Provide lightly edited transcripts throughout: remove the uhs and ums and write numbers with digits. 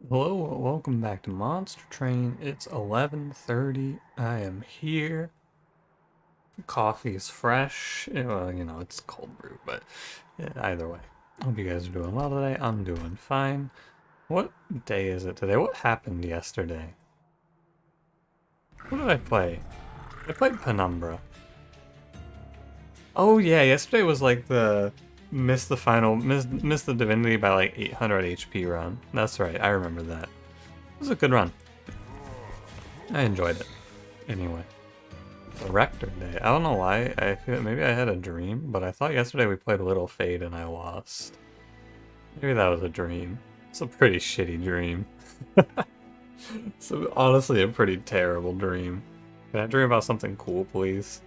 Hello, welcome back to Monster Train. It's 11:30. I am here. Coffee is fresh. Well, it's cold brew, but yeah, either way. Hope you guys are doing well today. I'm doing fine. What day is it today? What happened yesterday? What did I play? I played Penumbra. Oh yeah, yesterday was like the miss the Divinity by like 800 HP run. That's right, I remember that. It was a good run. I enjoyed it. Anyway. The Rector Day. I don't know why. I feel maybe I had a dream, but I thought yesterday we played Little Fade and I lost. Maybe that was a dream. It's a pretty shitty dream. So honestly, a pretty terrible dream. Can I dream about something cool, please?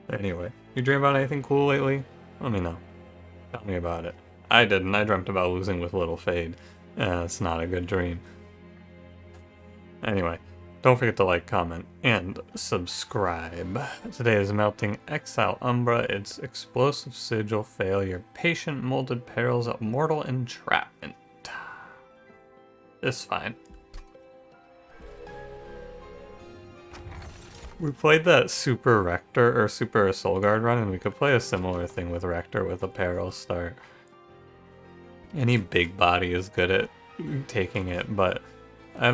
Anyway, you dream about anything cool lately? Let me know. Tell me about it. I didn't. I dreamt about losing with Little Fade. It's not a good dream. Anyway, don't forget to like, comment, and subscribe. Today is Melting Exile Umbra, its Explosive Sigil Failure, Patient Molded Perils of Mortal Entrapment. It's fine. We played that Super Rector, or Super Soul Guard run, and we could play a similar thing with Rector with a Peril start. Any big body is good at taking it, but I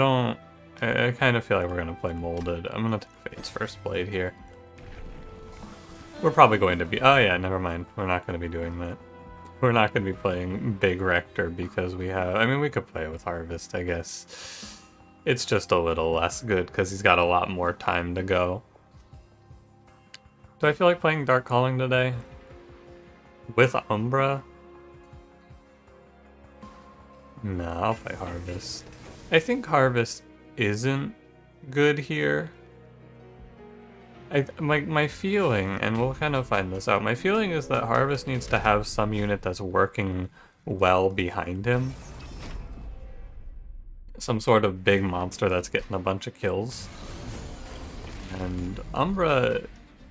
kind of feel like we're going to play Molded. I'm going to take Fate's First Blade here. We're probably going to be... Oh yeah, never mind. We're not going to be doing that. We're not going to be playing Big Rector because we have... I mean, we could play it with Harvest, I guess. It's just a little less good because he's got a lot more time to go. Do I feel like playing Dark Calling today? With Umbra? No, I'll play Harvest. I think Harvest isn't good here. My feeling, and we'll kind of find this out, my feeling is that Harvest needs to have some unit that's working well behind him. Some sort of big monster that's getting a bunch of kills. And Umbra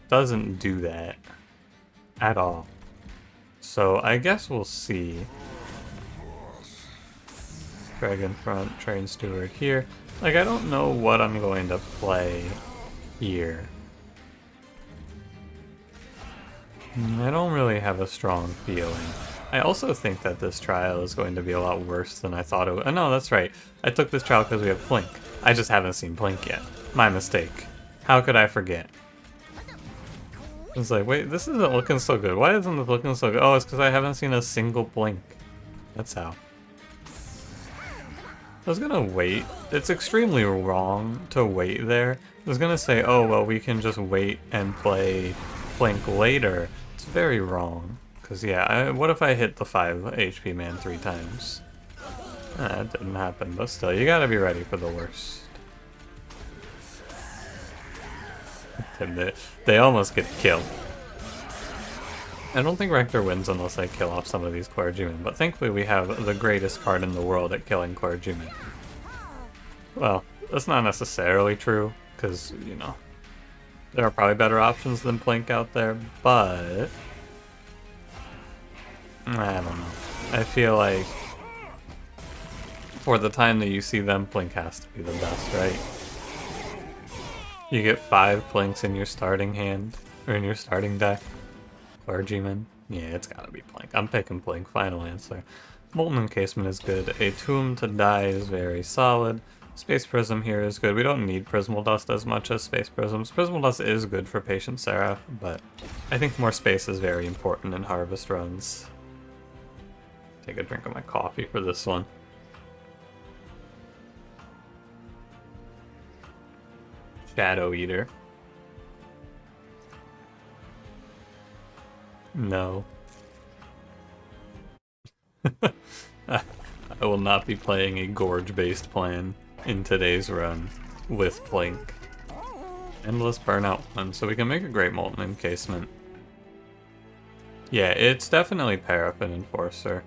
doesn't do that at all. So I guess we'll see. Dragon Front, Train Steward here. Like, I don't know what I'm going to play here. I don't really have a strong feeling. I also think that this trial is going to be a lot worse than I thought it would. Oh, no, that's right. I took this trial because we have Plink. I just haven't seen Plink yet. My mistake. How could I forget? It's like, wait, this isn't looking so good. Why isn't this looking so good? Oh, it's because I haven't seen a single Blink. That's how. I was gonna wait. It's extremely wrong to wait there. I was gonna say, oh, well, we can just wait and play Blink later. It's very wrong. Because, yeah, what if I hit the 5 HP man 3 times? That didn't happen, but still, you gotta be ready for the worst. And they almost get killed. I don't think Rector wins unless I kill off some of these clergymen, but thankfully we have the greatest card in the world at killing clergymen. Well, that's not necessarily true, because, you know, there are probably better options than Plink out there, but... I don't know. I feel like for the time that you see them, Plink has to be the best, right? You get 5 Plinks in your starting hand, or in your starting deck. Clergyman? Yeah, it's gotta be Plink. I'm picking Plink, final answer. Molten Encasement is good. A Tomb to Die is very solid. Space Prism here is good. We don't need Prismal Dust as much as Space Prisms. Prismal Dust is good for Patient Seraph, but I think more space is very important in Harvest runs. Take a drink of my coffee for this one. Shadow Eater. No. I will not be playing a Gorge-based plan in today's run with Plink. Endless Burnout 1, so we can make a great Molten Encasement. Yeah, it's definitely Paraffin Enforcer.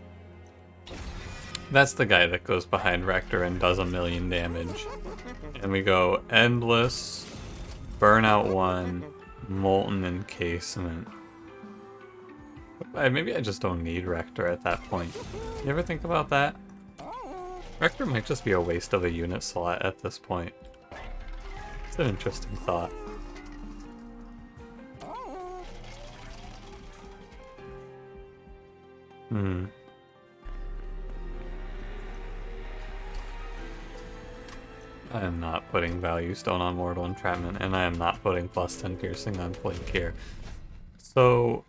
That's the guy that goes behind Rector and does 1,000,000 damage. And we go Endless, Burnout 1, Molten Encasement. Maybe I just don't need Rector at that point. You ever think about that? Rector might just be a waste of a unit slot at this point. It's an interesting thought. I am not putting Value Stone on Mortal Entrapment, and I am not putting plus 10 piercing on Blink here. So,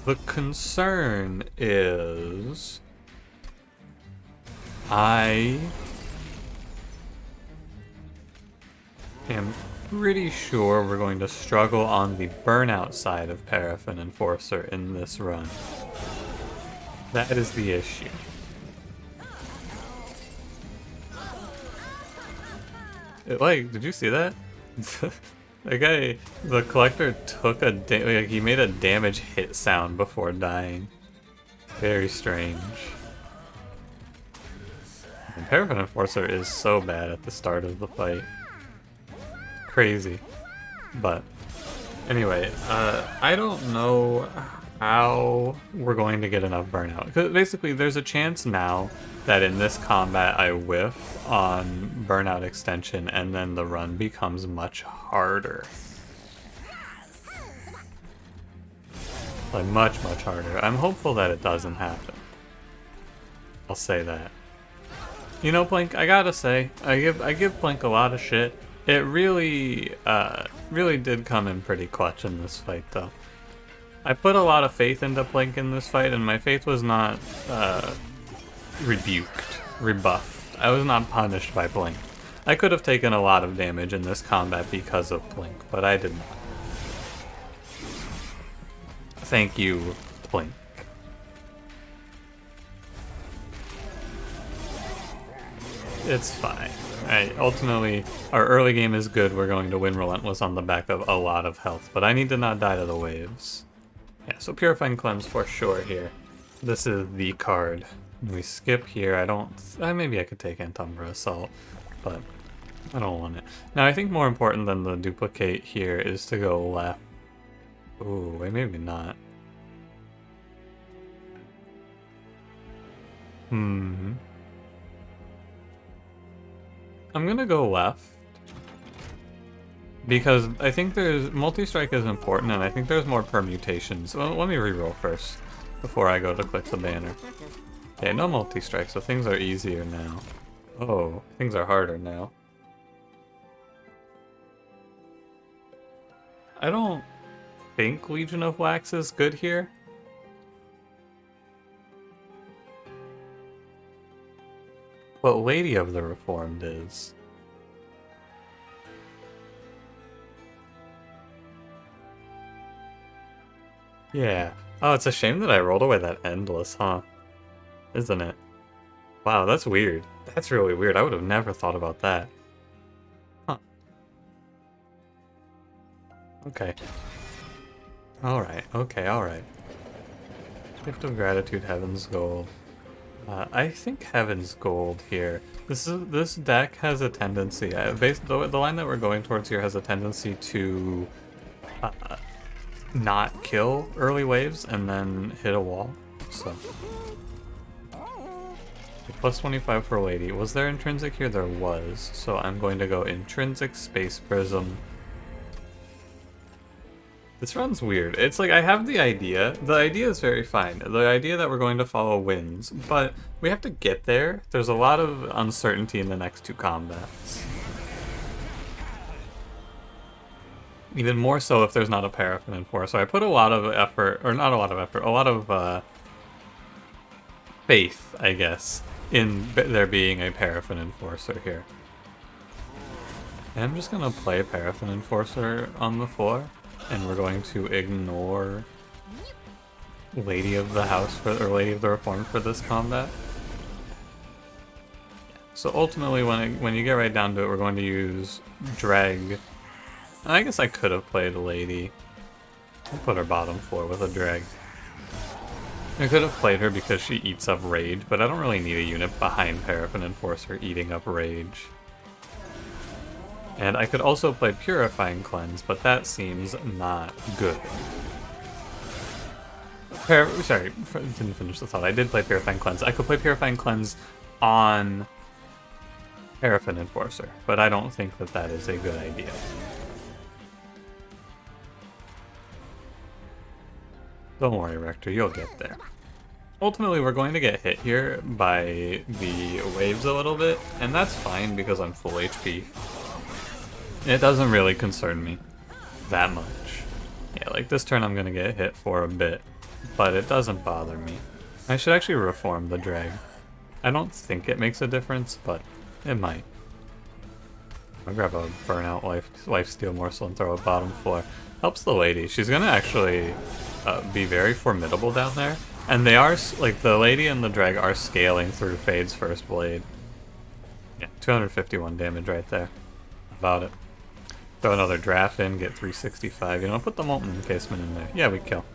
the concern is... I am pretty sure we're going to struggle on the burnout side of Paraffin Enforcer in this run. That is the issue. Did you see that? The guy, the collector took he made a damage hit sound before dying. Very strange. And Paraffin Enforcer is so bad at the start of the fight. Crazy. But, anyway, I don't know how we're going to get enough burnout. Because basically, there's a chance now that in this combat I whiff on burnout extension and then the run becomes much harder. Like, much harder. I'm hopeful that it doesn't happen. I'll say that. You know, Blink, I gotta say, I give Blink a lot of shit. It really did come in pretty clutch in this fight, though. I put a lot of faith into Blink in this fight, and my faith was not, rebuffed. I was not punished by Blink. I could have taken a lot of damage in this combat because of Blink, but I did not. Thank you, Blink. It's fine. Ultimately, our early game is good. We're going to win Relentless on the back of a lot of health, but I need to not die to the waves. Yeah, so Purifying Cleanse for sure here. This is the card. We skip here. Maybe I could take Umbra Assault, but I don't want it. Now, I think more important than the duplicate here is to go left. Ooh, wait, maybe not. I'm gonna go left. Because I think multi-strike is important, and I think there's more permutations. Well, let me reroll first, before I go to click the banner. Okay, no multi-strike, so things are easier now. Oh, things are harder now. I don't think Legion of Wax is good here. But Lady of the Reformed is. Yeah. Oh, it's a shame that I rolled away that Endless, huh? Isn't it? Wow, that's weird. That's really weird. I would have never thought about that. Huh. Okay. Alright, alright. Gift of Gratitude, Heaven's Gold. I think Heaven's Gold here. This deck has a tendency, the line that we're going towards here has a tendency to not kill early waves and then hit a wall, so. Plus 25 for Lady. Was there Intrinsic here? There was, so I'm going to go Intrinsic, Space Prism. This run's weird. It's like, I have the idea. The idea is very fine. The idea that we're going to follow wins, but we have to get there. There's a lot of uncertainty in the next two combats. Even more so if there's not a Paraffin Enforcer. So I put a lot of effort, or not a lot of effort, a lot of faith, I guess, in there being a Paraffin Enforcer here. And I'm just gonna play Paraffin Enforcer on the floor. And we're going to ignore Lady of the House or Lady of the Reformed for this combat. So ultimately, when you get right down to it, we're going to use Dreg. I guess I could have played Lady. I'll put her bottom floor with a Dreg. I could have played her because she eats up Rage, but I don't really need a unit behind Paraffin Enforcer eating up Rage. And I could also play Purifying Cleanse, but that seems not good. Sorry, didn't finish the thought. I did play Purifying Cleanse. I could play Purifying Cleanse on Paraffin Enforcer, but I don't think that that is a good idea. Don't worry, Rector, you'll get there. Ultimately, we're going to get hit here by the waves a little bit, and that's fine because I'm full HP. It doesn't really concern me that much. Yeah, like this turn I'm going to get hit for a bit, but it doesn't bother me. I should actually reform the drag. I don't think it makes a difference, but it might. I'll grab a burnout lifesteal morsel and throw a bottom floor. Helps the lady. She's going to actually be very formidable down there. And they are, like, the lady and the drag are scaling through Fade's first blade. Yeah, 251 damage right there. About it. Throw another draft in, get 365. You know, put the molten encasement in there. Yeah, we kill.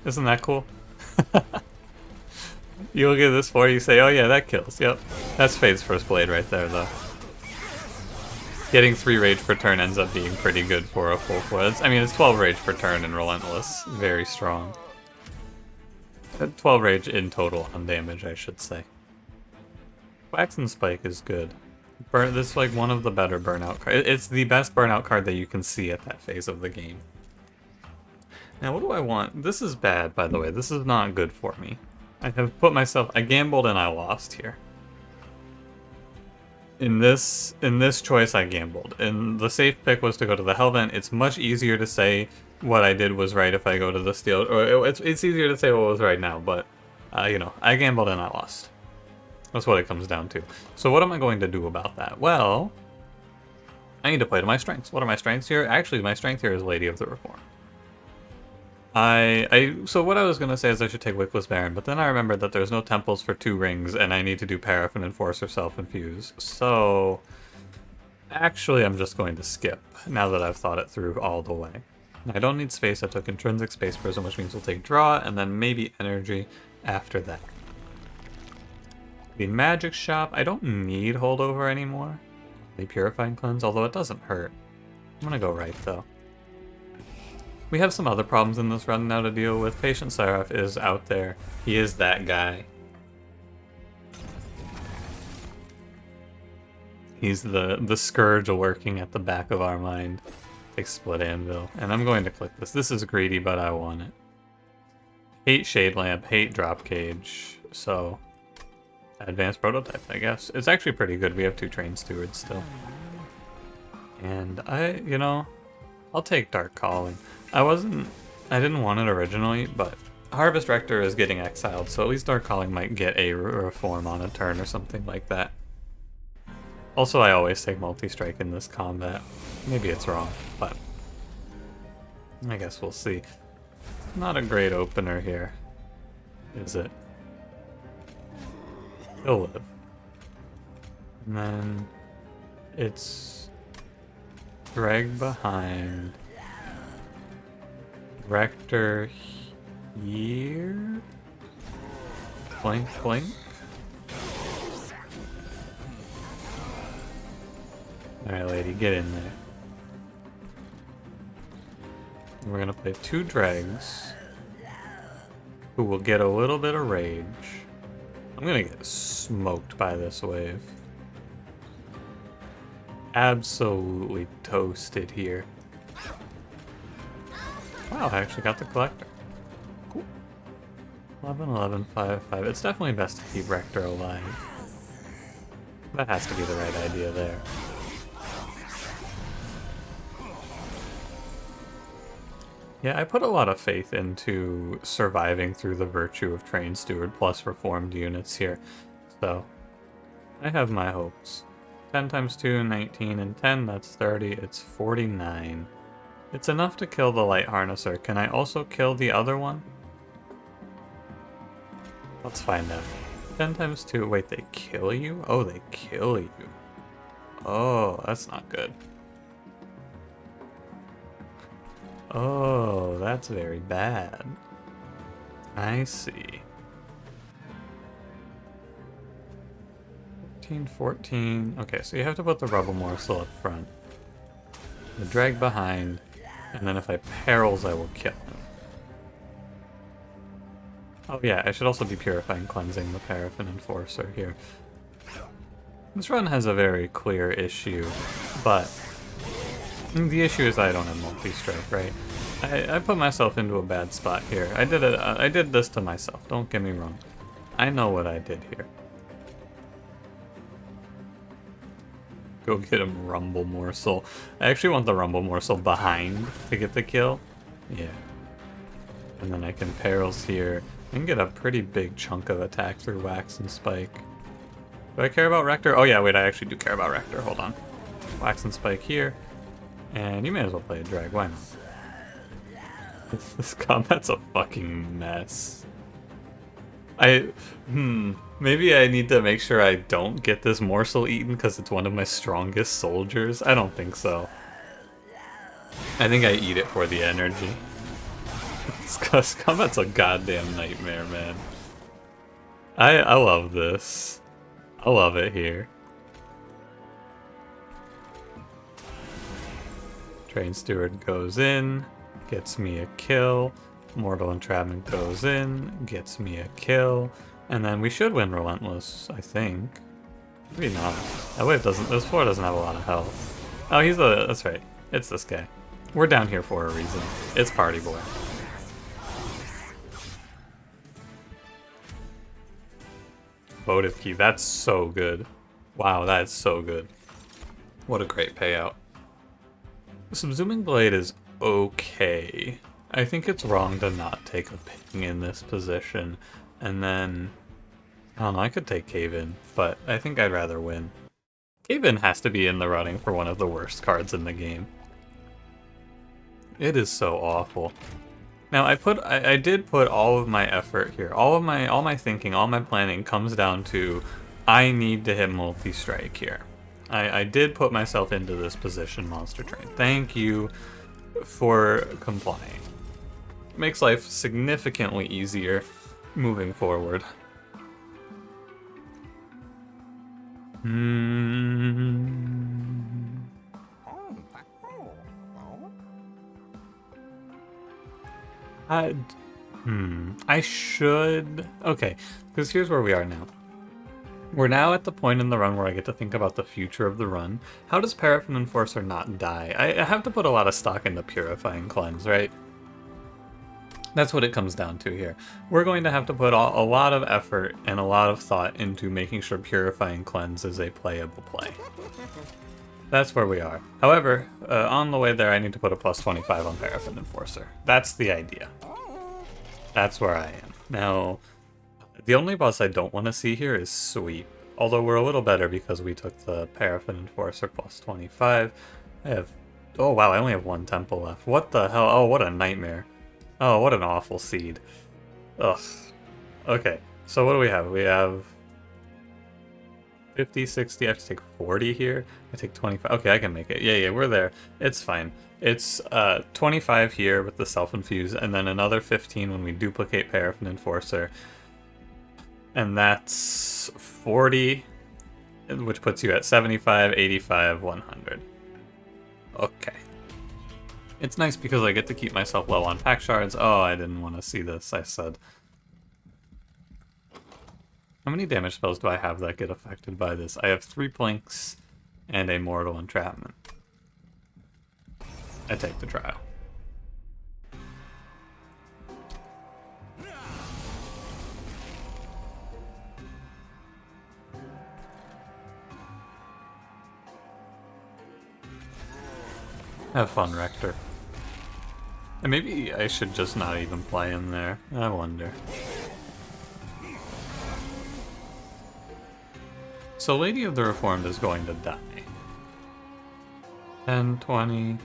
Isn't that cool? You look at this floor, you say, oh yeah, that kills. Yep. That's Fade's first blade right there, though. Getting 3 rage per turn ends up being pretty good for a full floor. I mean, it's 12 rage per turn and Relentless. Very strong. 12 rage in total on damage, I should say. Wax and Spike is good. This is like one of the better burnout cards. It's the best burnout card that you can see at that phase of the game. Now, what do I want? This is bad, by the way. This is not good for me. I have put myself... I gambled and I lost here. In this choice, I gambled. And the safe pick was to go to the Hellvent. It's much easier to say what I did was right if I go to the Steel... Or it's easier to say what was right now, but, you know, I gambled and I lost. That's what it comes down to. So what am I going to do about that? Well, I need to play to my strengths. What are my strengths here? Actually, my strength here is Lady of the Reform. So what I was going to say is I should take Wickless Baron, but then I remembered that there's no temples for 2 rings, and I need to do Paraffin Enforcer Self-Infuse. So, actually I'm just going to skip, now that I've thought it through all the way. I don't need space, I took Intrinsic Space Prism, which means we'll take Draw, and then maybe Energy after that. The Magic Shop, I don't need Holdover anymore. The Purifying Cleanse, although it doesn't hurt. I'm gonna go right, though. We have some other problems in this run now to deal with. Patient Seraph is out there. He is that guy. He's the scourge lurking at the back of our mind. Take Split Anvil. And I'm going to click this. This is greedy, but I want it. Hate Shade Lamp, hate Drop Cage. So, Advanced Prototype, I guess. It's actually pretty good. We have 2 Train Stewards still. And you know, I'll take Dark Calling. I didn't want it originally, but Harvest Rector is getting exiled, so at least Dark Calling might get a reform on a turn or something like that. Also, I always take Multi-Strike in this combat. Maybe it's wrong, but I guess we'll see. Not a great opener here, is it? He'll live. And then it's Drag behind. Rector here? Blink, blink. Alright, lady, get in there. We're gonna play 2 drags who will get a little bit of rage. I'm gonna get smoked by this wave. Absolutely toasted here. Wow, I actually got the collector. Cool. 11, 11, 5, 5. It's definitely best to keep Rector alive. That has to be the right idea there. Yeah, I put a lot of faith into surviving through the virtue of Train Steward plus reformed units here. So, I have my hopes. 10 times 2, 19, and 10, that's 30. It's 49. It's enough to kill the Light Harnesser. Can I also kill the other one? Let's find out. 10 times 2. Wait, they kill you? Oh, they kill you. Oh, that's not good. Oh, that's very bad. I see. 13, 14. Okay, so you have to put the Rubble Morsel up front. The drag behind. And then if I perils, I will kill him. Oh yeah, I should also be Purifying Cleansing the Paraffin Enforcer here. This run has a very clear issue, but the issue is I don't have multi-strike, right? I put myself into a bad spot here. I did this to myself, don't get me wrong. I know what I did here. Go get him Rumble Morsel. I actually want the Rumble Morsel behind to get the kill. Yeah. And then I can Perils here and get a pretty big chunk of attack through Wax and Spike. Do I care about Rector? Oh yeah, wait, I actually do care about Rector. Hold on. Wax and Spike here. And you may as well play a drag, why not? This combat's a fucking mess. Maybe I need to make sure I don't get this morsel eaten because it's one of my strongest soldiers. I don't think so. I think I eat it for the energy. This combat's a goddamn nightmare, man. I love this. I love it here. Train Steward goes in, gets me a kill. Mortal Entrapment goes in, gets me a kill. And then we should win Relentless, I think. Maybe not. That wave doesn't, this floor doesn't have a lot of health. Oh, that's right. It's this guy. We're down here for a reason. It's Party Boy. Votive Key, that's so good. Wow, that's so good. What a great payout. Subsuming Blade is okay. I think it's wrong to not take a ping in this position. And then, I don't know, I could take Cave-In, but I think I'd rather win. Cave-In has to be in the running for one of the worst cards in the game. It is so awful. Now I did put all of my effort here. All my thinking, all my planning comes down to I need to hit multi-strike here. I did put myself into this position, Monster Train. Thank you for complying. Makes life significantly easier moving forward. I should... Okay, because here's where we are now. We're now at the point in the run where I get to think about the future of the run. How does Paraffin Enforcer not die? I have to put a lot of stock into Purifying Cleanse, right? That's what it comes down to here. We're going to have to put a lot of effort and a lot of thought into making sure Purifying Cleanse is a playable play. That's where we are. However, on the way there I need to put a plus 25 on Paraffin Enforcer. That's the idea. That's where I am. Now, the only boss I don't want to see here is Sweep. Although we're a little better because we took the Paraffin Enforcer plus 25. I have... Oh wow, I only have one temple left. What the hell? Oh, what a nightmare. Oh, what an awful seed. Ugh. Okay, so what do we have? We have 50, 60, I have to take 40 here. I take 25. Okay, I can make it. Yeah, we're there. It's fine. It's 25 here with the self-infuse, and then another 15 when we duplicate Paraffin Enforcer. And that's 40, which puts you at 75, 85, 100. Okay. It's nice because I get to keep myself low on pack shards. Oh, I didn't want to see this, I said. How many damage spells do I have that get affected by this? I have 3 Blinks and a Mortal Entrapment. I take the trial. Have fun, Rector. And maybe I should just not even play him there. I wonder. So Lady of the Reformed is going to die. 10, 20,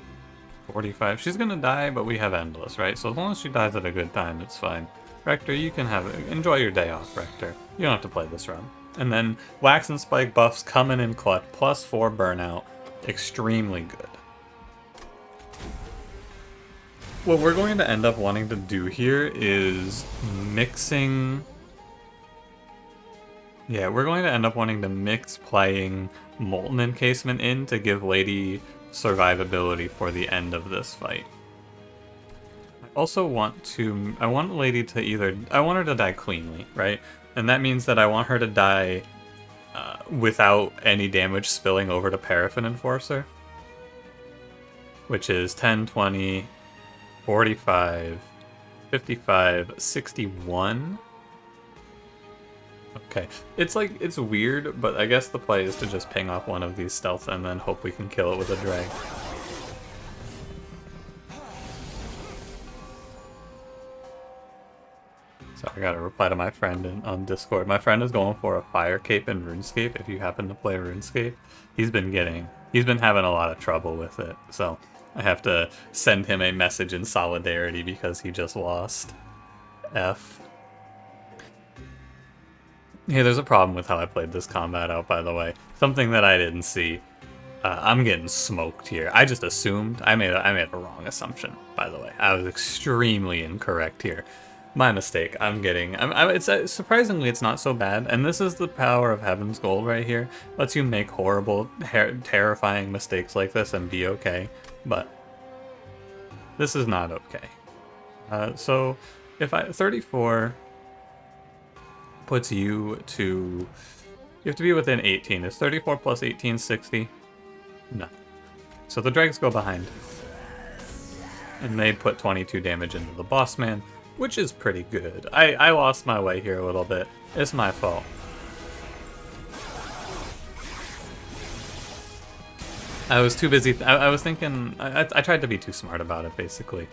45. She's gonna die, but we have Endless, right? So as long as she dies at a good time, it's fine. Rector, you can enjoy your day off, Rector. You don't have to play this run. And then Wax and Spike buffs coming in clutch, plus 4 burnout. Extremely good. What we're going to end up wanting to do here is mixing... Yeah, we're going to end up wanting to mix playing Molten Encasement in to give Lady survivability for the end of this fight. I also want to... I want Lady to either... I want her to die cleanly, right? And that means that I want her to die without any damage spilling over to Paraffin Enforcer, which is 10, 20, 45, 55, 61. Okay, it's like, it's weird, but I guess the play is to just ping off one of these stealths and then hope we can kill it with a drag. So I gotta reply to my friend on Discord. My friend is going for a fire cape in RuneScape. If you happen to play RuneScape, he's been having a lot of trouble with it. So I have to send him a message in solidarity because he just lost. F. Hey, there's a problem with how I played this combat out, by the way. Something that I didn't see. I'm getting smoked here. I just assumed. I made a wrong assumption, by the way. I was extremely incorrect here. My mistake. It's surprisingly, it's not so bad. And this is the power of Heaven's Gold right here. Lets you make horrible, terrifying mistakes like this and be okay. But this is not okay. So if 34 puts you to... You have to be within 18. Is 34 plus 18 60? No. So the dregs go behind. And they put 22 damage into the boss man, which is pretty good. I lost my way here a little bit. It's my fault. I was too busy. I was thinking... I tried to be too smart about it, basically.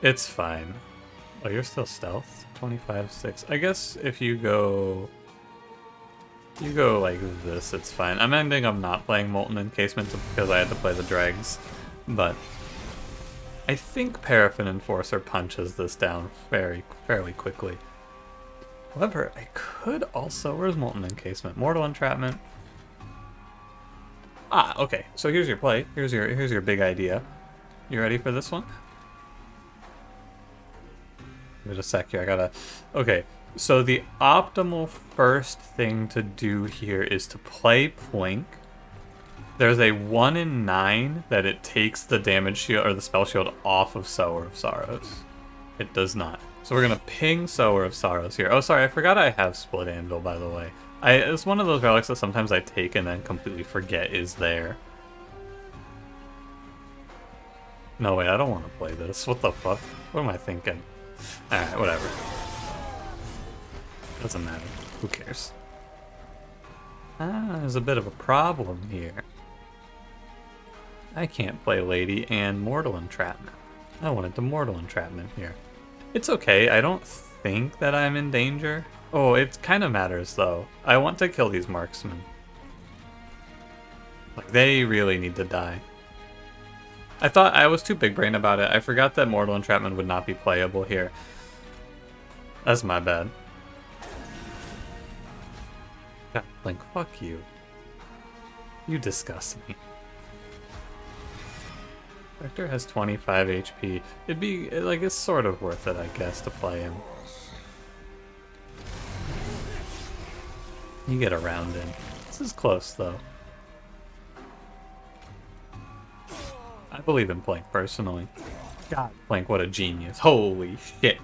It's fine. Oh, you're still stealth? 25, 6. I guess if you go... You go like this, it's fine. I'm ending up not playing Molten Encasement because I had to play the dregs. But I think Paraffin Enforcer punches this down fairly quickly. However, I could also... Where's Molten Encasement? Mortal Entrapment. Ah, okay. So here's your play. Here's your big idea. You ready for this one? Wait a sec here. I gotta... Okay. So the optimal first thing to do here is to play Plink. There's a 1 in 9 that it takes the damage shield or the spell shield off of Sower of Sorrows. It does not. So we're gonna ping Sower of Sorrows here. Oh, sorry, I forgot I have Split Anvil, by the way. It's one of those relics that sometimes I take and then completely forget is there. No, wait, I don't want to play this. What the fuck? What am I thinking? Alright, whatever. Doesn't matter. Who cares? Ah, there's a bit of a problem here. I can't play Lady and Mortal Entrapment. I wanted the Mortal Entrapment here. It's okay, I don't think that I'm in danger. Oh, it kind of matters though. I want to kill these marksmen. Like, they really need to die. I thought I was too big brain about it. I forgot that Mortal Entrapment would not be playable here. That's my bad. God, Link, fuck you. You disgust me. Rector has 25 HP. It'd be, like, it's sort of worth it, I guess, to play him. You get around him. This is close, though. I believe in Plank, personally. God, Plank, what a genius. Holy shit.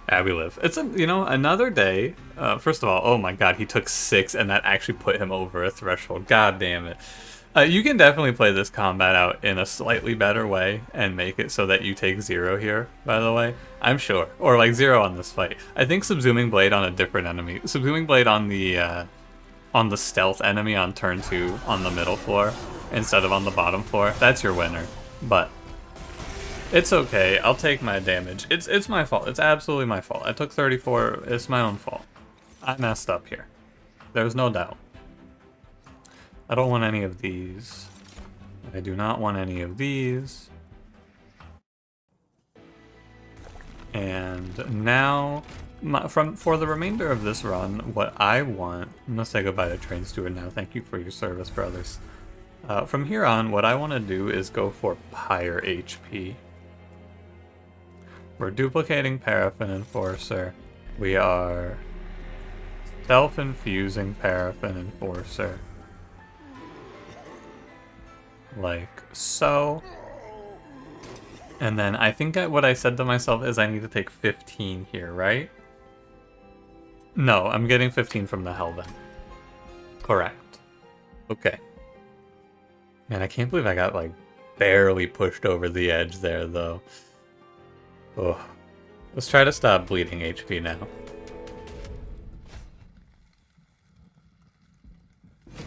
Yeah, we live. It's, another day. First of all, oh my god, he took 6, and that actually put him over a threshold. God damn it. You can definitely play this combat out in a slightly better way and make it so that you take 0 here, by the way. I'm sure. Or, like, 0 on this fight. I think Subsuming Blade on a different enemy. Subsuming Blade on the stealth enemy on turn 2 on the middle floor instead of on the bottom floor. That's your winner. But it's okay. I'll take my damage. It's my fault. It's absolutely my fault. I took 34. It's my own fault. I messed up here. There's no doubt. I don't want any of these. I do not want any of these. And now, for the remainder of this run, what I want... I'm going to say goodbye to Train Steward now. Thank you for your service, brothers. From here on, what I want to do is go for higher HP. We're duplicating Paraffin Enforcer. We are self-infusing Paraffin Enforcer. Like so. And then I think what I said to myself is I need to take 15 here, right? No, I'm getting 15 from the Hellvent. Correct. Okay. Man, I can't believe I got, like, barely pushed over the edge there, though. Oh. Let's try to stop bleeding HP now.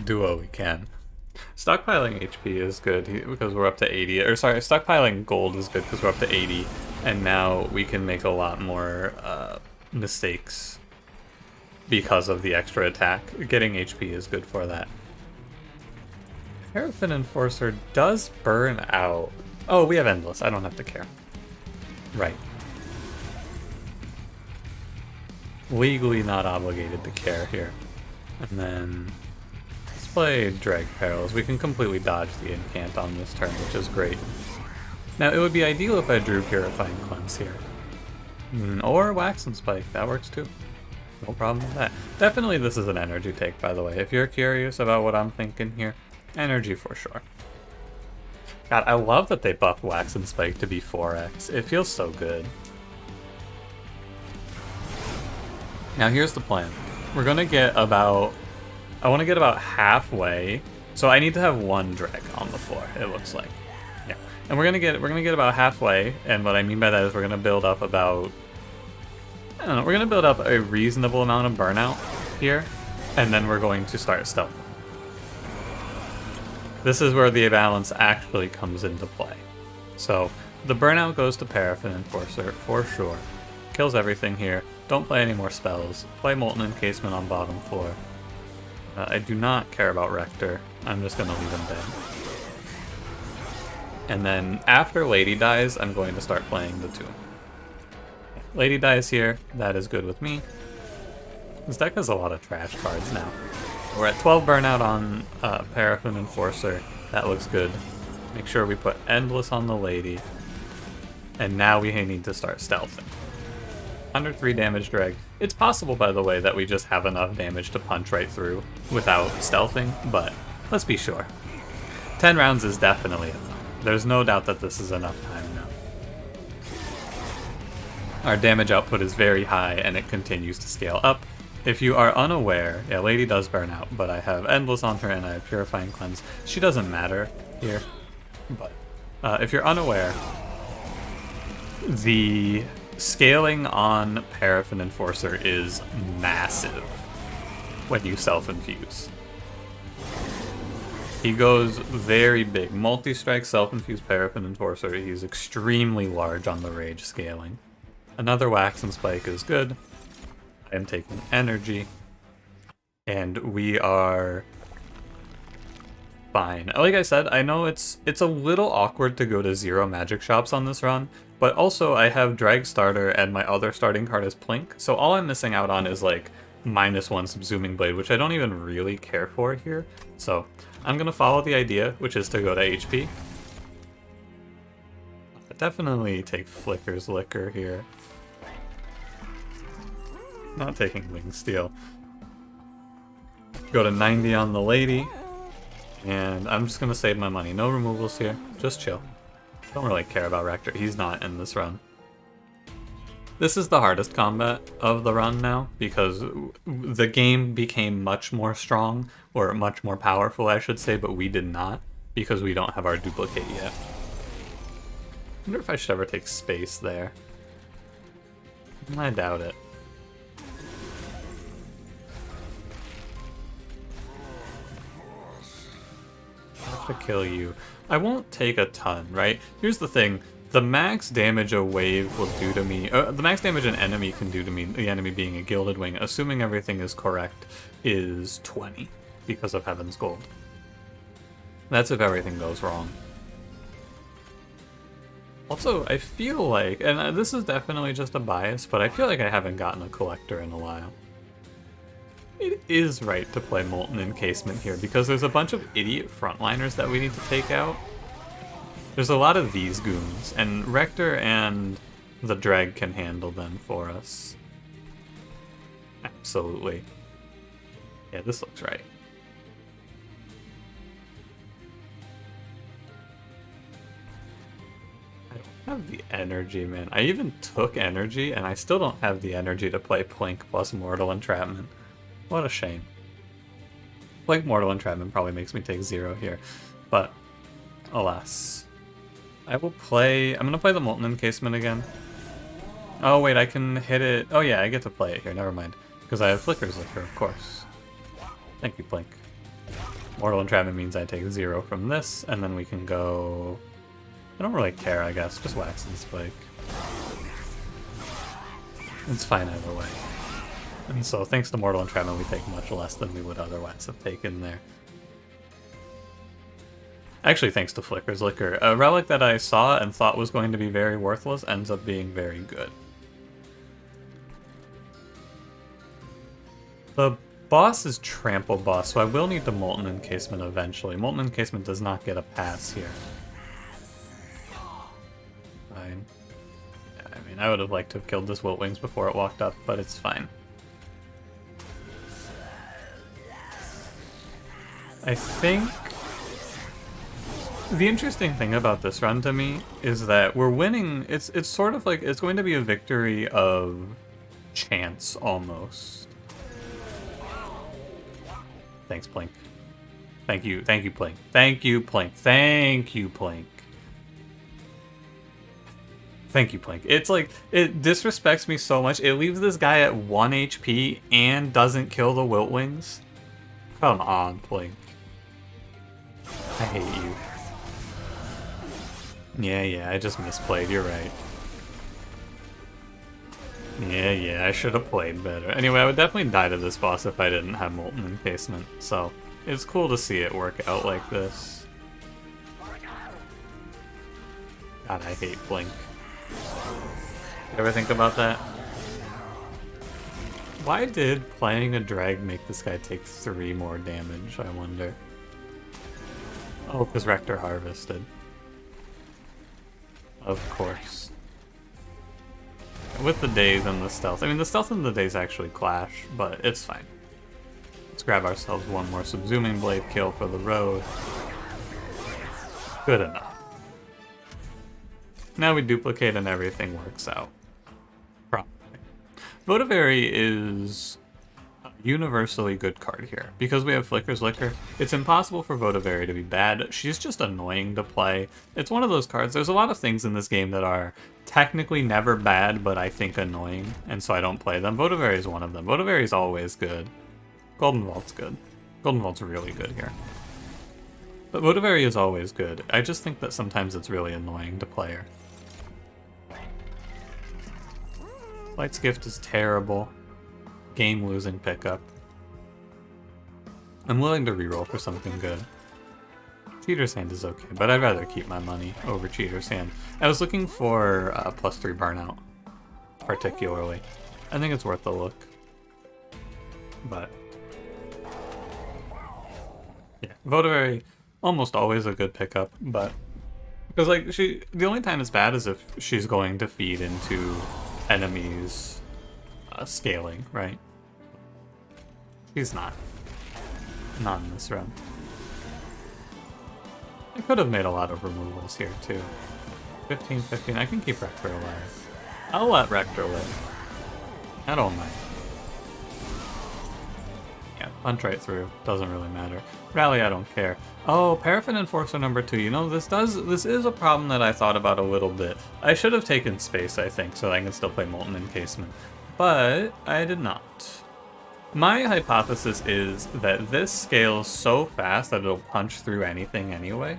Do what we can. Stockpiling HP is good because we're up to 80. Or sorry, stockpiling gold is good because we're up to 80. And now we can make a lot more mistakes because of the extra attack. Getting HP is good for that. Paraffin Enforcer does burn out. Oh, we have Endless. I don't have to care. Right. Legally not obligated to care here. And then let's play Drag Perils. We can completely dodge the incant on this turn, which is great. Now, it would be ideal if I drew Purifying Cleanse here. Or Wax and Spike. That works too. No problem with that. Definitely this is an energy take, by the way. If you're curious about what I'm thinking here, energy for sure. God, I love that they buffed Wax and Spike to be 4x. It feels so good. Now here's the plan. We're gonna get about... I want to get about halfway. So I need to have one drag on the floor, it looks like. Yeah. And we're gonna get about halfway, and what I mean by that is we're gonna build up about... I don't know, we're gonna build up a reasonable amount of burnout here, and then we're going to start stealth. This is where the balance actually comes into play. So the burnout goes to Paraffin Enforcer for sure. Kills everything here. Don't play any more spells. Play Molten Encasement on bottom floor. I do not care about Rector. I'm just going to leave him dead. And then after Lady dies, I'm going to start playing the Tomb. Lady dies here. That is good with me. This deck has a lot of trash cards now. We're at 12 burnout on Paraffin Enforcer. That looks good. Make sure we put Endless on the Lady. And now we need to start stealthing. Under 3 damage drag. It's possible, by the way, that we just have enough damage to punch right through without stealthing, but let's be sure. 10 rounds is definitely enough. There's no doubt that this is enough time now. Our damage output is very high, and it continues to scale up. If you are unaware, yeah, Lady does burn out, but I have Endless on her and I have Purifying Cleanse. She doesn't matter here, but if you're unaware, the scaling on Paraffin Enforcer is massive when you self-infuse. He goes very big. Multi-strike, self-infused Paraffin Enforcer. He's extremely large on the rage scaling. Another Wax and Spike is good. I am taking energy. And we are fine. Like I said, I know it's a little awkward to go to 0 magic shops on this run, but also I have Drag Starter and my other starting card is Plink, so all I'm missing out on is like -1 Subsuming Blade, which I don't even really care for here. So I'm gonna follow the idea, which is to go to HP. I definitely take Flicker's Liquor here. Not taking Wing Steel. Go to 90 on the Lady. And I'm just gonna save my money. No removals here. Just chill. Don't really care about Rector. He's not in this run. This is the hardest combat of the run now, because the game became much more strong, or much more powerful, I should say, but we did not, because we don't have our duplicate yet. I wonder if I should ever take space there. I doubt it. I have to kill you. I won't take a ton, right? Here's the thing. The max damage a wave will do to me, the max damage an enemy can do to me, the enemy being a Gilded Wing, assuming everything is correct, is 20 because of Heaven's Gold. That's if everything goes wrong. Also, I feel like, and this is definitely just a bias, but I feel like I haven't gotten a Collector in a while. It is right to play Molten Encasement here, because there's a bunch of idiot frontliners that we need to take out. There's a lot of these goons, and Rector and the Dreg can handle them for us. Absolutely. Yeah, this looks right. I don't have the energy, man. I even took energy, and I still don't have the energy to play Plink plus Mortal Entrapment. What a shame. Like Mortal Entrapment probably makes me take 0 here, but alas. I will play... I'm going to play the Molten Encasement again. Oh wait, I can hit it... Oh yeah, I get to play it here, never mind. Because I have Flicker's Liquor, of course. Thank you, Plink. Mortal Entrapment means I take 0 from this, and then we can go... I don't really care, I guess. Just Wax and Spike. It's fine either way. And so, thanks to Mortal Entrapment, we take much less than we would otherwise have taken there. Actually, thanks to Flicker's Liquor. A relic that I saw and thought was going to be very worthless ends up being very good. The boss is Trample Boss, so I will need the Molten Encasement eventually. Molten Encasement does not get a pass here. Fine. Yeah, I mean, I would have liked to have killed this Wiltwings before it walked up, but it's fine. I think the interesting thing about this run to me is that we're winning. It's sort of like it's going to be a victory of chance almost. Thanks, Plink. Thank you, Plink. Thank you, Plink. Thank you, Plink. Thank you, Plink. It's like, it disrespects me so much. It leaves this guy at 1 HP and doesn't kill the Wiltwings. Come on, Plink. I hate you. Yeah, I just misplayed, you're right. Yeah, I should have played better. Anyway, I would definitely die to this boss if I didn't have Molten Encasement, so it's cool to see it work out like this. God, I hate Blink. You ever think about that? Why did playing a drag make this guy take 3 more damage, I wonder? Oh, because Rector harvested. Of course. With the days and the stealth. I mean, the stealth and the days actually clash, but it's fine. Let's grab ourselves one more Subsuming Blade kill for the road. Good enough. Now we duplicate and everything works out. Probably. Votivary is a universally good card here. Because we have Flicker's Liquor, it's impossible for Votivary to be bad. She's just annoying to play. It's one of those cards. There's a lot of things in this game that are technically never bad, but I think annoying, and so I don't play them. Votivary is one of them. Votivary is always good. Golden Vault's good. Golden Vault's really good here. But Votivary is always good. I just think that sometimes it's really annoying to play her. Light's Gift is terrible. Game-losing pickup. I'm willing to reroll for something good. Cheater's Hand is okay, but I'd rather keep my money over Cheater's Hand. I was looking for +3 Burnout, particularly. I think it's worth a look. But yeah, Votivary, almost always a good pickup, but because like the only time it's bad is if she's going to feed into enemies scaling, right? She's not. Not in this run. I could have made a lot of removals here, too. 15, I can keep Rector alive. I'll let Rector live. I don't mind. Yeah, punch right through. Doesn't really matter. Rally, I don't care. Oh, Paraffin Enforcer number 2. You know, this is a problem that I thought about a little bit. I should have taken space, I think, so that I can still play Molten Encasement. But I did not. My hypothesis is that this scales so fast that it'll punch through anything anyway.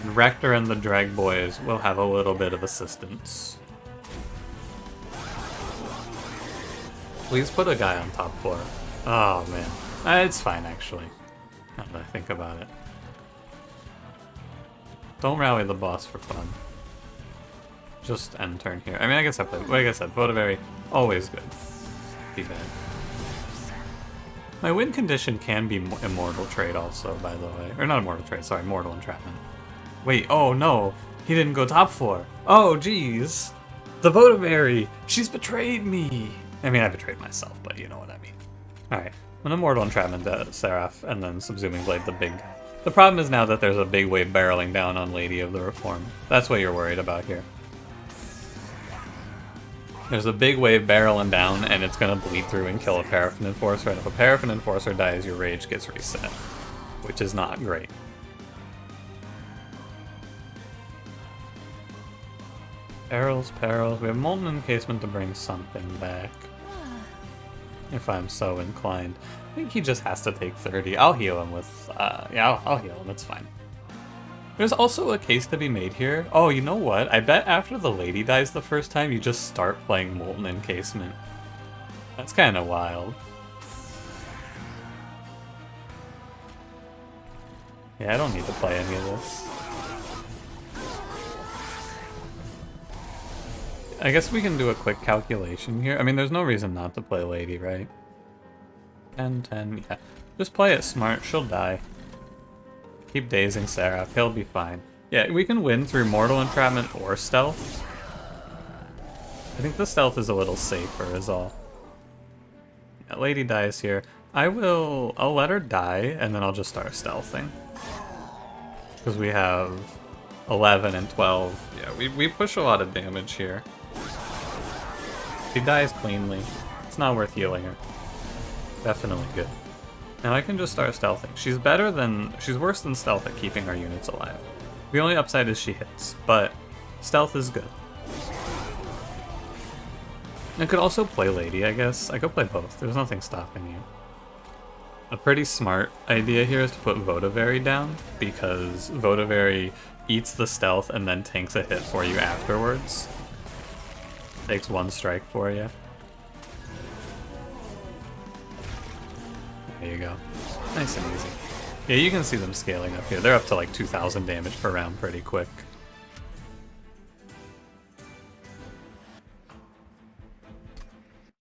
And Rector and the Drag Boys will have a little bit of assistance. Please put a guy on top 4. Oh man. It's fine actually, now that I think about it. Don't rally the boss for fun. Just end turn here. I mean, I guess I played, like I said, Votivary, always good. Be bad. My win condition can be Immortal Trade also, by the way. Or not Immortal Trade, sorry, Mortal Entrapment. Wait, oh no, he didn't go top 4. Oh, jeez. The Votivary, she's betrayed me. I mean, I betrayed myself, but you know what I mean. Alright, I'm gonna Mortal Entrapment Seraph, and then Subsuming Blade the big guy. The problem is now that there's a big wave barreling down on Lady of the Reform. That's what you're worried about here. There's a big wave barreling down, and it's gonna bleed through and kill a Paraffin Enforcer, and if a Paraffin Enforcer dies, your rage gets reset, which is not great. Perils, perils. We have Molten Encasement to bring something back. If I'm so inclined. I think he just has to take 30. I'll heal him with, yeah, I'll heal him, it's fine. There's also a case to be made here. Oh, you know what? I bet after the lady dies the first time, you just start playing Molten Encasement. That's kind of wild. Yeah, I don't need to play any of this. I guess we can do a quick calculation here. I mean, there's no reason not to play Lady, right? 10, 10, yeah. Just play it smart, she'll die. Keep dazing Seraph, he'll be fine. Yeah, we can win through Mortal Entrapment or Stealth. I think the Stealth is a little safer is all. Yeah, Lady dies here. I'll let her die, and then I'll just start stealthing. Because we have 11 and 12. Yeah, we push a lot of damage here. She dies cleanly. It's not worth healing her. Definitely good. Now I can just start stealthing. She's worse than stealth at keeping our units alive. The only upside is she hits, but stealth is good. I could also play Lady, I guess. I could play both. There's nothing stopping you. A pretty smart idea here is to put Votivary down, because Votivary eats the stealth and then tanks a hit for you afterwards. Takes one strike for you. There you go. Nice and easy. Yeah, you can see them scaling up here. They're up to like 2,000 damage per round pretty quick.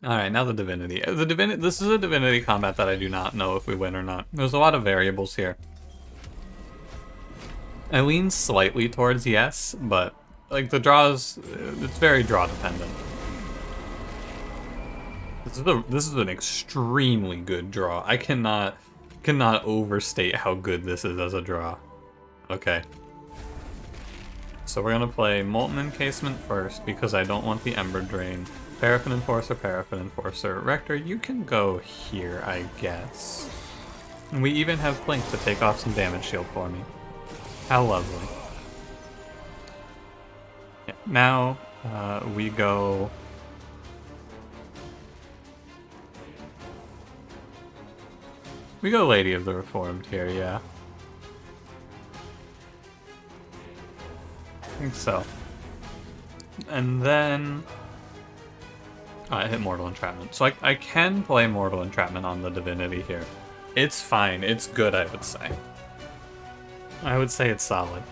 Alright, now the Divinity. This is a Divinity combat that I do not know if we win or not. There's a lot of variables here. I lean slightly towards yes, but like the draws, it's very draw dependent. This is an extremely good draw. I cannot overstate how good this is as a draw. Okay. So we're gonna play Molten Encasement first because I don't want the Ember Drain. Paraffin Enforcer, Paraffin Enforcer. Rector, you can go here, I guess. And we even have Blink to take off some damage shield for me. How lovely. Yeah, now we go... We go Lady of the Reformed here, yeah. I think so. And then... Oh, I hit Mortal Entrapment. So I can play Mortal Entrapment on the Divinity here. It's fine. It's good, I would say. I would say it's solid.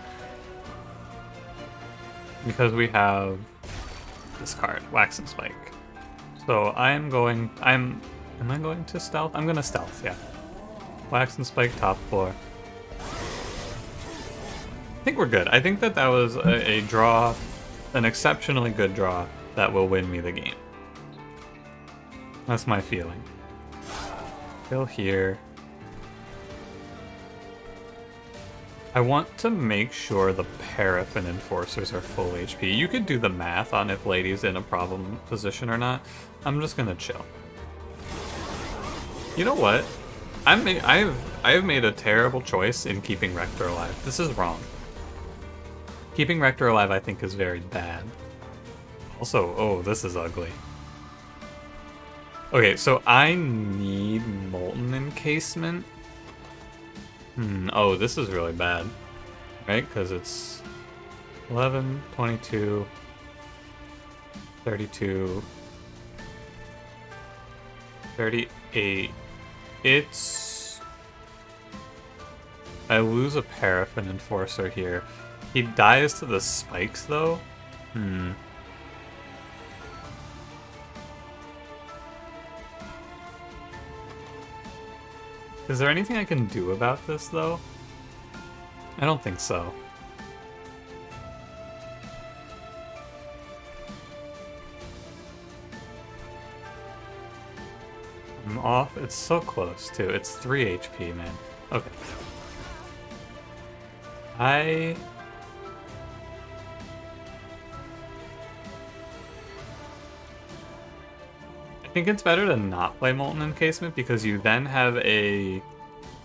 Because we have this card, Wax and Spike. So am I going to stealth? I'm gonna stealth, yeah. Wax and Spike top 4. I think we're good. I think that was a draw, an exceptionally good draw that will win me the game. That's my feeling. Kill here. I want to make sure the Paraffin Enforcers are full HP. You could do the math on if Lady's in a problem position or not. I'm just gonna chill. You know what? I have made a terrible choice in keeping Rector alive. This is wrong. Keeping Rector alive, I think, is very bad. Also, oh, this is ugly. Okay, so I need Molten Encasement. Oh, this is really bad. Right? Because it's 11, 22, 32, 38. It's... I lose a Paraffin Enforcer here. He dies to the spikes, though? Is there anything I can do about this, though? I don't think so. I'm off. It's so close, too. It's 3 HP, man. Okay. think it's better to not play Molten Encasement because you then have a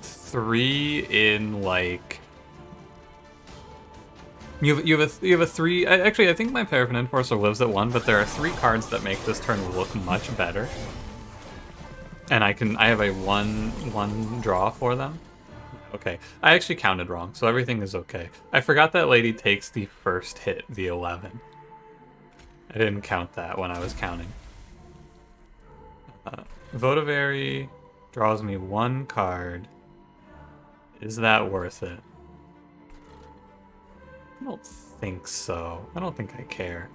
3 in like... You have a 3... Actually, I think my Paraffin Enforcer lives at 1, but there are 3 cards that make this turn look much better. And I have a 1 draw for them. Okay, I actually counted wrong, so everything is okay. I forgot that lady takes the first hit, the 11. I didn't count that when I was counting. Votavary draws me 1 card. Is that worth it? I don't think so. I don't think I care.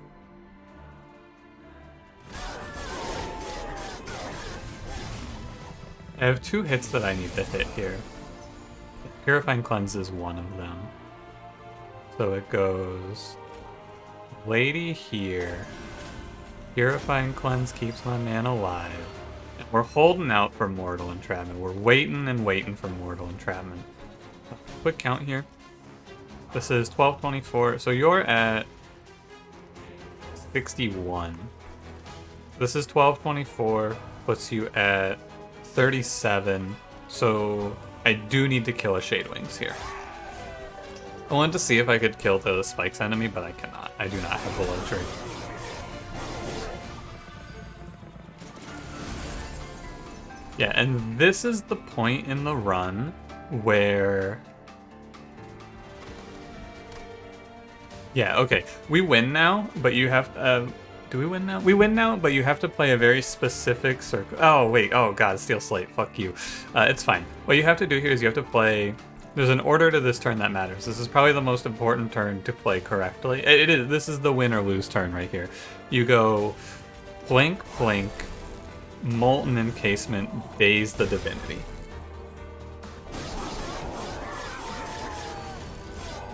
I have 2 hits that I need to hit here. Purifying Cleanse is one of them. So it goes... Lady here. Purifying Cleanse keeps my man alive. And we're holding out for Mortal Entrapment. We're waiting and waiting for Mortal Entrapment. Quick count here. This is 1224. So you're at 61. This is 1224. Puts you at 37. So I do need to kill a Shadewings here. I wanted to see if I could kill the Spikes enemy, but I cannot. I do not have the luxury. Yeah, and this is the point in the run where... Yeah, okay. We win now, but you have to... do we win now? We win now, but you have to play a very specific circle. Oh, wait. Oh, God. Steel Slate. Fuck you. It's fine. What you have to do here is you have to play... There's an order to this turn that matters. This is probably the most important turn to play correctly. It is. This is the win or lose turn right here. You go Blink, Blink, Molten Encasement, Daze the Divinity.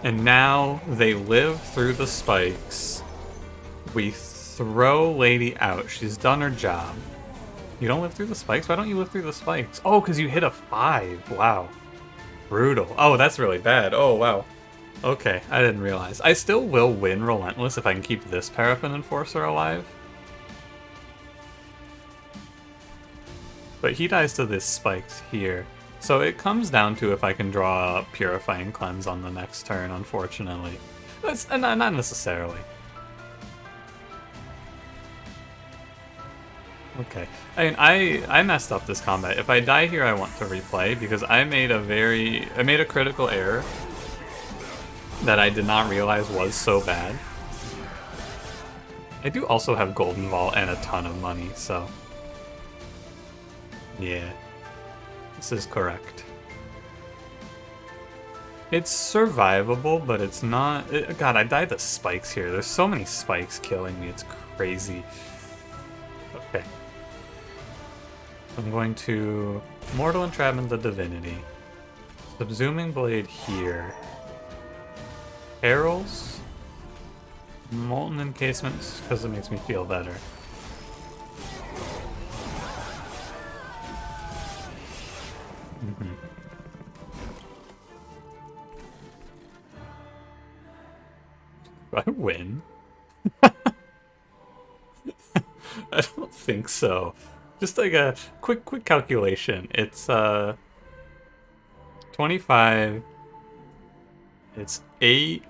And now they live through the spikes. We throw Lady out. She's done her job. You don't live through the spikes? Why don't you live through the spikes? Oh, because you hit a 5. Wow. Brutal. Oh, that's really bad. Oh, wow. Okay, I didn't realize. I still will win Relentless if I can keep this Paraffin Enforcer alive. But he dies to this spikes here. So it comes down to if I can draw a Purifying Cleanse on the next turn, unfortunately. That's not necessarily. Okay. I mean, I messed up this combat. If I die here, I want to replay, because I made a critical error that I did not realize was so bad. I do also have Golden Vault and a ton of money, so... Yeah. This is correct. It's survivable, but it's not... God, I died to spikes here. There's so many spikes killing me. It's crazy. Okay. I'm going to Mortal Entrapment the Divinity. Subsuming Blade here. Perils. Molten Encasements, because it makes me feel better. Do I win? I don't think so. Just like a quick calculation. It's 25. It's 8,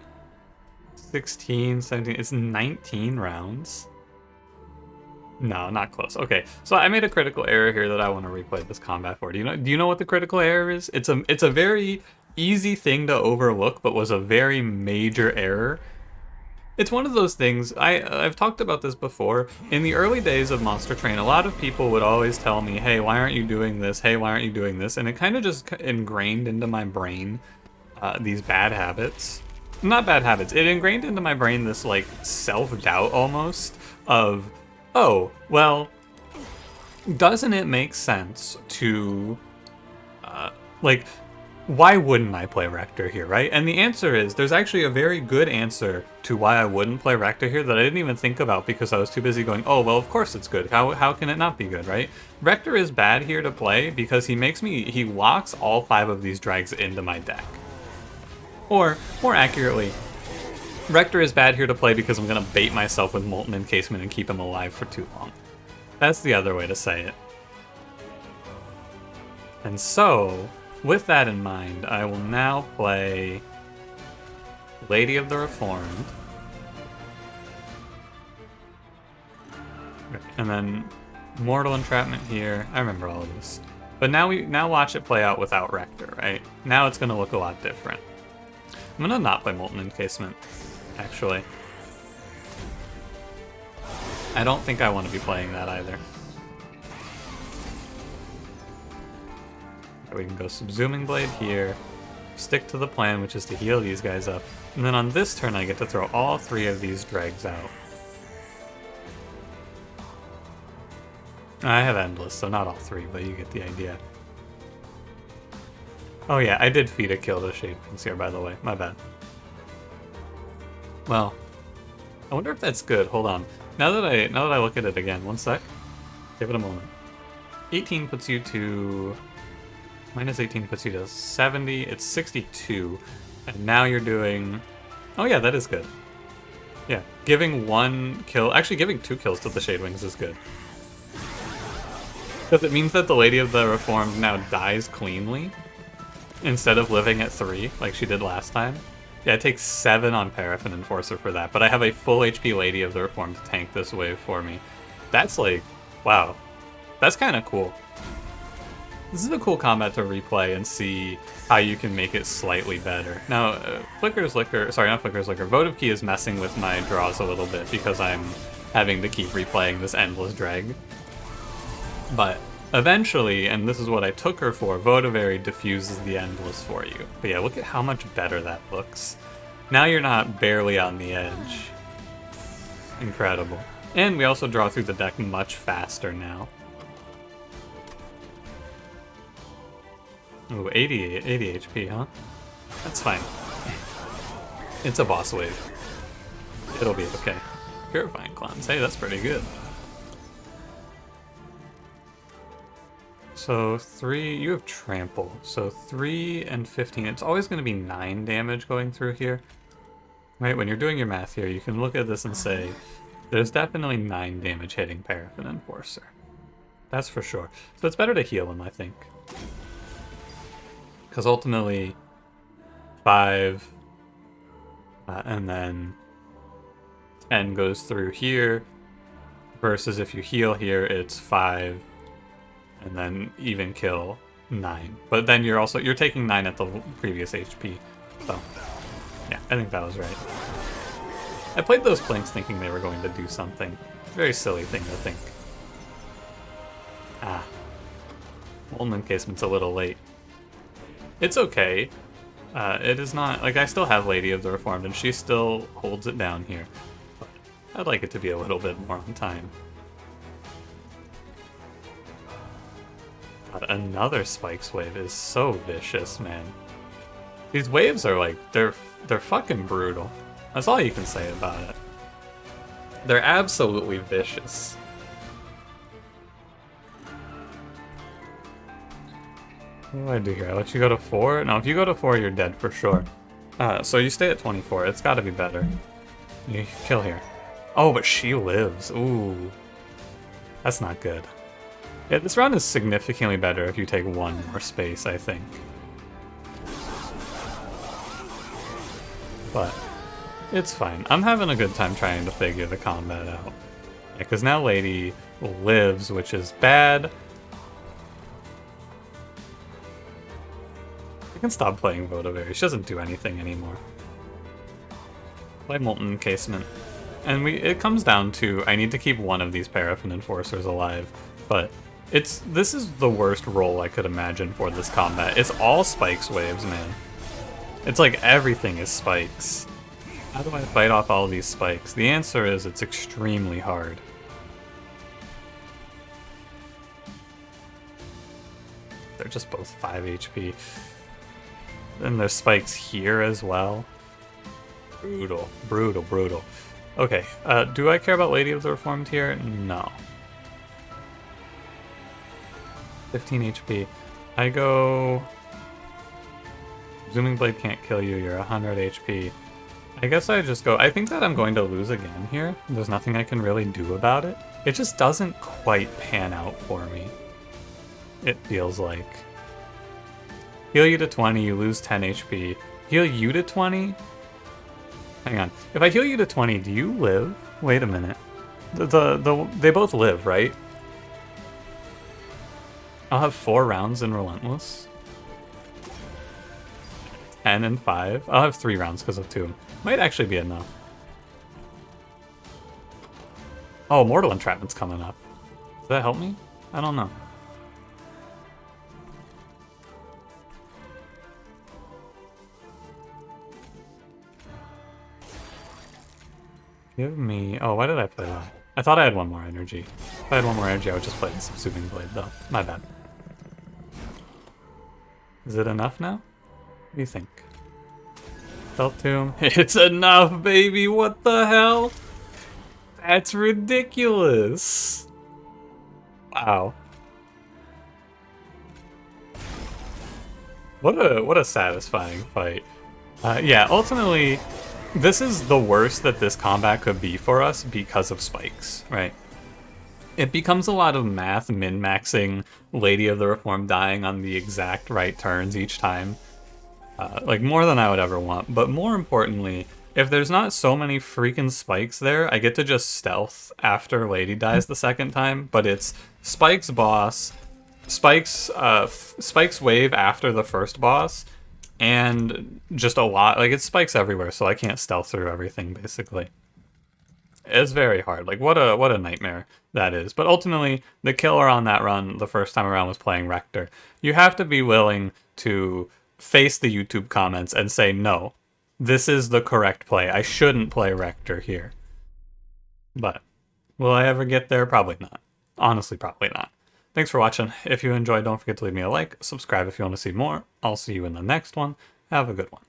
16, 17. It's 19 rounds. No, not close. Okay, so I made a critical error here that I want to replay this combat for. Do you know what the critical error is? It's a very easy thing to overlook, but was a very major error. It's one of those things, I've talked about this before. In the early days of Monster Train, a lot of people would always tell me, hey, why aren't you doing this? Hey, why aren't you doing this? And it kind of just ingrained into my brain these bad habits. Not bad habits. It ingrained into my brain this, like, self-doubt almost of, oh, well, doesn't it make sense to, like, why wouldn't I play Rector here, right? And the answer is, there's actually a very good answer to why I wouldn't play Rector here that I didn't even think about because I was too busy going, oh, well, of course it's good. How can it not be good, right? Rector is bad here to play because he locks all 5 of these drags into my deck. Or, more accurately, Rector is bad here to play because I'm going to bait myself with Molten Encasement and keep him alive for too long. That's the other way to say it. And so, with that in mind, I will now play Lady of the Reformed. And then Mortal Entrapment here. I remember all of this. But now watch it play out without Rector, right? Now it's gonna look a lot different. I'm gonna not play Molten Encasement, actually. I don't think I want to be playing that either. We can go Subsuming Blade here, stick to the plan, which is to heal these guys up, and then on this turn I get to throw all 3 of these dregs out. I have Endless, so not all 3, but you get the idea. Oh yeah, I did feed a kill to Shadewings here, by the way. My bad. Well, I wonder if that's good. Hold on. Now that I look at it again, one sec. Give it a moment. 18 puts you to... Minus 18 puts you to 70. It's 62. And now you're doing... Oh yeah, that is good. Yeah, giving 1 kill... Actually, giving 2 kills to the Shadewings is good. Because it means that the Lady of the Reformed now dies cleanly, instead of living at 3, like she did last time. Yeah, it takes 7 on Paraffin Enforcer for that, but I have a full HP Lady of the Reformed to tank this wave for me. That's like, wow. That's kind of cool. This is a cool combat to replay and see how you can make it slightly better. Now, Flicker's Liquor, sorry, not Flicker's Liquor, Votive Key is messing with my draws a little bit because I'm having to keep replaying this endless drag. But eventually, and this is what I took her for, Votivary diffuses the endless for you. But yeah, look at how much better that looks. Now you're not barely on the edge. Incredible. And we also draw through the deck much faster now. Ooh, 80 HP, huh? That's fine. It's a boss wave. It'll be okay. Purifying Clowns, hey, that's pretty good. So 3, you have Trample. So 3 and 15, it's always going to be 9 damage going through here. Right, when you're doing your math here, you can look at this and say, there's definitely 9 damage hitting Paraffin Enforcer. That's for sure. So it's better to heal him, I think. Because ultimately, 5, and then 10 goes through here, versus if you heal here, it's 5, and then even kill 9. But then you're taking 9 at the previous HP. So, yeah, I think that was right. I played those planks thinking they were going to do something. Very silly thing to think. Ah. Molten Encasement's a little late. It's okay. It is not... Like, I still have Lady of the Reformed, and she still holds it down here. But I'd like it to be a little bit more on time. God, another Spikes wave is so vicious, man. These waves are like... They're fucking brutal. That's all you can say about it. They're absolutely vicious. What do I do here? I let you go to 4? No, if you go to 4, you're dead for sure. So you stay at 24. It's got to be better. You kill here. Oh, but she lives. Ooh. That's not good. Yeah, this run is significantly better if you take 1 more space, I think. But it's fine. I'm having a good time trying to figure the combat out. Yeah, because now Lady lives, which is bad. I can stop playing Votivary. She doesn't do anything anymore. Play Molten Encasement. And it comes down to, I need to keep 1 of these Paraffin Enforcers alive. But this is the worst role I could imagine for this combat. It's all Spikes waves, man. It's like everything is Spikes. How do I fight off all these Spikes? The answer is it's extremely hard. They're just both 5 HP. Then there's Spikes here as well. Brutal, brutal, brutal. Okay, do I care about Lady of the Reformed here? No. 15 HP. I go... Zooming Blade can't kill you, you're 100 HP. I guess I just go... I think that I'm going to lose again here. There's nothing I can really do about it. It just doesn't quite pan out for me. It feels like. Heal you to 20, you lose 10 HP. Heal you to 20? Hang on. If I heal you to 20, do you live? Wait a minute. They both live, right? I'll have 4 rounds in Relentless. 10 and 5. I'll have 3 rounds because of 2. Might actually be enough. Oh, Mortal Entrapment's coming up. Does that help me? I don't know. Give me... Oh, why did I play that? I thought I had 1 more energy. If I had 1 more energy, I would just play the Subsuming Blade, though. My bad. Is it enough now? What do you think? Stealth Tomb. It's enough, baby! What the hell? That's ridiculous! Wow. What a satisfying fight. Yeah, ultimately, this is the worst that this combat could be for us because of spikes, right? It becomes a lot of math min-maxing Lady of the Reform dying on the exact right turns each time. Like, more than I would ever want. But more importantly, if there's not so many freaking spikes there, I get to just stealth after Lady dies the second time. But it's Spike's boss, Spike's wave after the first boss, and just a lot. Like, it's spikes everywhere, so I can't stealth through everything, basically. It's very hard. Like, what a nightmare that is. But ultimately, the killer on that run the first time around was playing Rector. You have to be willing to face the YouTube comments and say, no, this is the correct play. I shouldn't play Rector here. But will I ever get there? Probably not. Honestly, probably not. Thanks for watching. If you enjoyed, don't forget to leave me a like. Subscribe if you want to see more. I'll see you in the next one. Have a good one.